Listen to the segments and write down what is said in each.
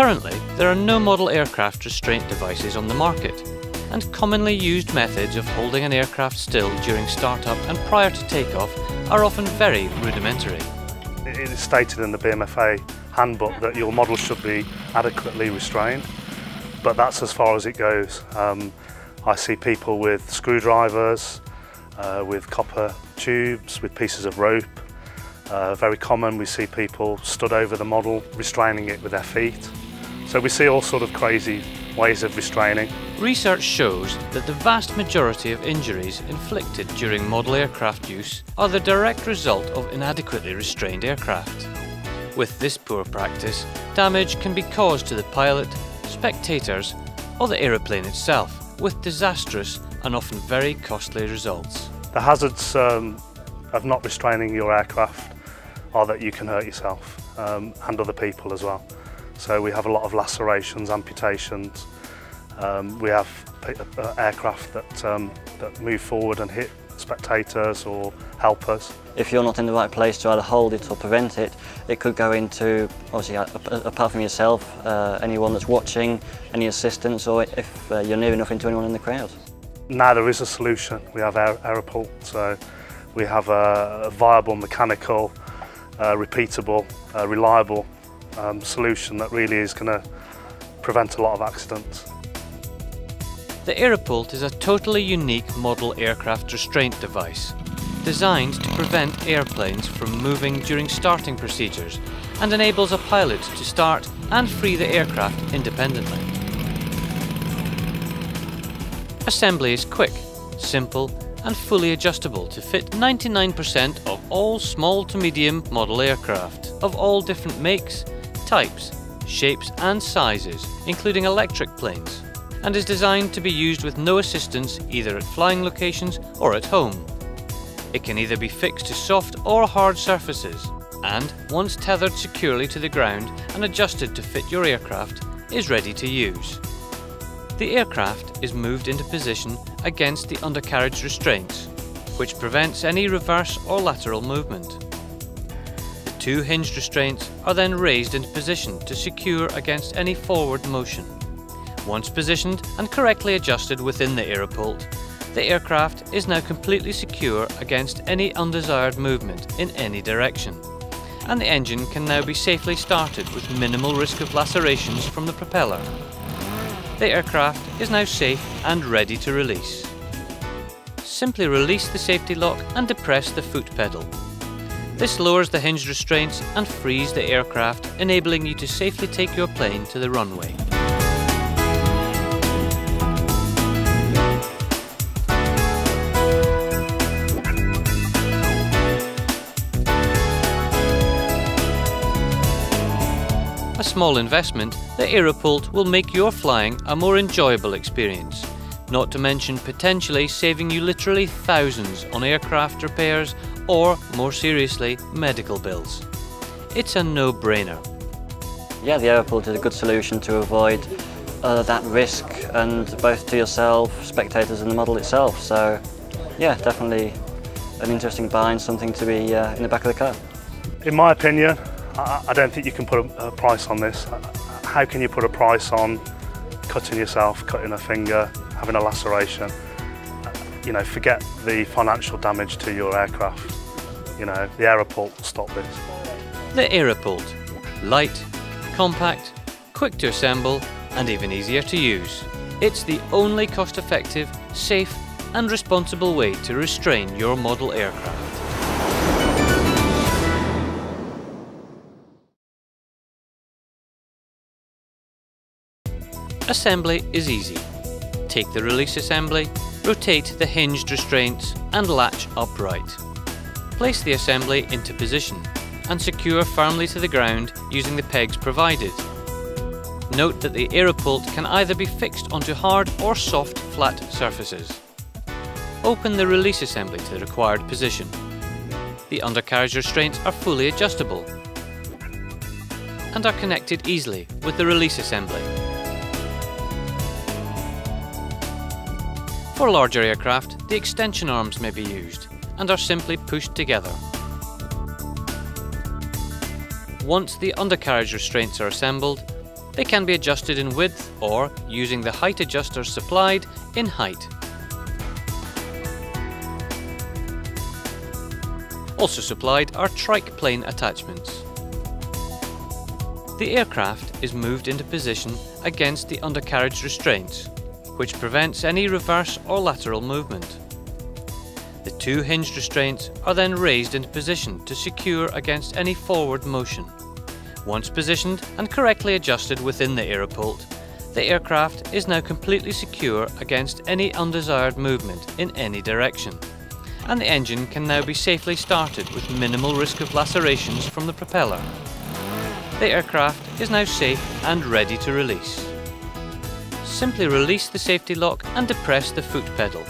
Currently, there are no model aircraft restraint devices on the market, and commonly used methods of holding an aircraft still during startup and prior to takeoff are often very rudimentary. It is stated in the BMFA handbook that your model should be adequately restrained, but that's as far as it goes. I see people with screwdrivers, with copper tubes, with pieces of rope. Very common, we see people stood over the model, restraining it with their feet. So we see all sort of crazy ways of restraining. Research shows that the vast majority of injuries inflicted during model aircraft use are the direct result of inadequately restrained aircraft. With this poor practice, damage can be caused to the pilot, spectators, or the aeroplane itself, with disastrous and often very costly results. The hazards of not restraining your aircraft are that you can hurt yourself and other people as well. So we have a lot of lacerations, amputations. We have aircraft that move forward and hit spectators or helpers. If you're not in the right place to either hold it or prevent it, it could go into, obviously, apart from yourself, anyone that's watching, any assistants, or if you're near enough into anyone in the crowd. Now there is a solution. We have Airopult, so we have a viable, mechanical, repeatable, reliable solution that really is going to prevent a lot of accidents. The Airopult is a totally unique model aircraft restraint device, designed to prevent airplanes from moving during starting procedures and enables a pilot to start and free the aircraft independently. Assembly is quick, simple and fully adjustable to fit 99% of all small to medium model aircraft of all different makes, types, shapes and sizes, including electric planes, and is designed to be used with no assistance either at flying locations or at home. It can either be fixed to soft or hard surfaces, and once tethered securely to the ground and adjusted to fit your aircraft, is ready to use. The aircraft is moved into position against the undercarriage restraints, which prevents any reverse or lateral movement. The two hinged restraints are then raised into position to secure against any forward motion. Once positioned and correctly adjusted within the Airopult, the aircraft is now completely secure against any undesired movement in any direction, and the engine can now be safely started with minimal risk of lacerations from the propeller. The aircraft is now safe and ready to release. Simply release the safety lock and depress the foot pedal. This lowers the hinged restraints and frees the aircraft, enabling you to safely take your plane to the runway. A small investment, the Airopult will make your flying a more enjoyable experience, not to mention potentially saving you literally thousands on aircraft repairs or, more seriously, medical bills. It's a no-brainer. Yeah, the Airopult is a good solution to avoid that risk, and both to yourself, spectators and the model itself. So yeah, definitely an interesting buy and something to be in the back of the car. In my opinion, I don't think you can put a price on this. How can you put a price on cutting yourself, cutting a finger, having a laceration? You know, forget the financial damage to your aircraft. You know, the Airopult will stop this. The Airopult. Light, compact, quick to assemble and even easier to use. It's the only cost-effective, safe and responsible way to restrain your model aircraft. Assembly is easy. Take the release assembly, rotate the hinged restraints and latch upright. Place the assembly into position and secure firmly to the ground using the pegs provided. Note that the Airopult can either be fixed onto hard or soft flat surfaces. Open the release assembly to the required position. The undercarriage restraints are fully adjustable and are connected easily with the release assembly. For larger aircraft, the extension arms may be used and are simply pushed together. Once the undercarriage restraints are assembled, They can be adjusted in width or, using the height adjusters supplied, in height. Also supplied are trike plane attachments. The aircraft is moved into position against the undercarriage restraints, which prevents any reverse or lateral movement. The two hinged restraints are then raised into position to secure against any forward motion. Once positioned and correctly adjusted within the Airopult, the aircraft is now completely secure against any undesired movement in any direction, and the engine can now be safely started with minimal risk of lacerations from the propeller. The aircraft is now safe and ready to release. Simply release the safety lock and depress the foot pedal.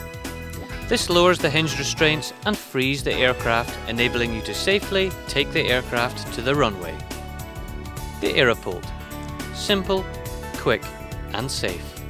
This lowers the hinged restraints and frees the aircraft, enabling you to safely take the aircraft to the runway. The Airopult. Simple, quick and safe.